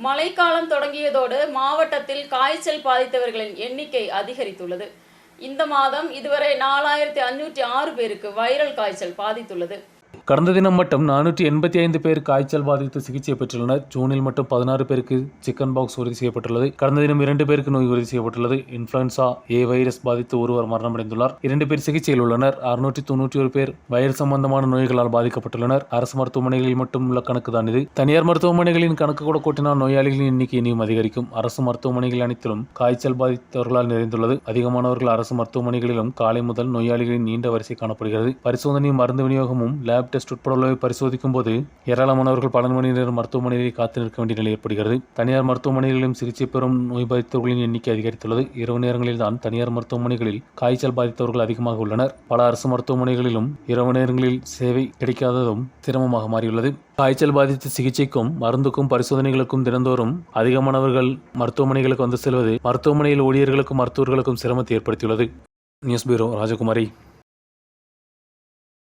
மழைக்காலம் தொடங்கியதோடு மாவட்டத்தில் காய்ச்சல் பாதித்தவர்களின் எண்ணிக்கை அதிகரித்துள்ளது. இந்த மாதம் இதுவரை 4506 பேருக்கு வைரல் காய்ச்சல் பாதித்துள்ளது. கடந்த தினம் மட்டும் 485 பேர் காய்ச்சல் பாதித்து சிகிச்சை பெற்றுள்ளனர். ஜூனில் மட்டும் 16 பேருக்கு சிக்கன் பாக்ஸ் உறுதி செய்யப்பட்டுள்ளது. கடந்த தினம் 2 பேருக்கு நோய் உறுதி செய்யப்பட்டுள்ளது. இன்ஃபுளுன்சா ஏ வைரஸ் பாதித்து ஒருவர் மரணமடைந்துள்ளார். 2 பேர் சிகிச்சையில் உள்ளனர். 691 பேர் வயிறு சம்பந்தமான நோய்களால் பாதிக்கப்பட்டுள்ளனர். அரசு மருத்துவமனைகளில் மட்டும் உள்ள கணக்கு தான் இது. தனியார் மருத்துவமனைகளின் கணக்கு கூட கூட்டினால் நோயாளிகளின் எண்ணிக்கை இனியும் அதிகரிக்கும். அரசு மருத்துவமனைகள் அனைத்திலும் காய்ச்சல் பாதித்தவர்களால் நிறைந்துள்ளது. அதிகமானவர்கள் அரசு மருத்துவமனைகளிலும் காலை முதல் நோயாளிகளின் நீண்ட வரிசை காணப்படுகிறது. பரிசோதனையும் மருந்து விநியோகமும் லேப் டெஸ்ட் உட்பட உள்ளவை பரிசோதிக்கும் போது ஏராளமானவர்கள் பல மணி நேரம் மருத்துவமனையில் காத்து நிற்க வேண்டிய நிலை ஏற்படுகிறது. தனியார் மருத்துவமனைகளிலும் சிகிச்சை பெறும் நோய் பாதித்தவர்களின் எண்ணிக்கை அதிகரித்துள்ளது. இரவு நேரங்களில் தான் தனியார் மருத்துவமனைகளில் காய்ச்சல் பாதித்தவர்கள் அதிகமாக உள்ளனர். பல அரசு மருத்துவமனைகளிலும் இரவு நேரங்களில் சேவை கிடைக்காததும் சிரமமாக மாறியுள்ளது. காய்ச்சல் பாதித்த சிகிச்சைக்கும் மருந்துக்கும் பரிசோதனைகளுக்கும் தினந்தோறும் அதிகமானவர்கள் மருத்துவமனைகளுக்கு வந்து செல்வது மருத்துவமனையில் ஊழியர்களுக்கும் மருத்துவர்களுக்கும் சிரமத்தை ஏற்படுத்தியுள்ளது. நியூஸ் பியூரோ, ராஜகுமாரி.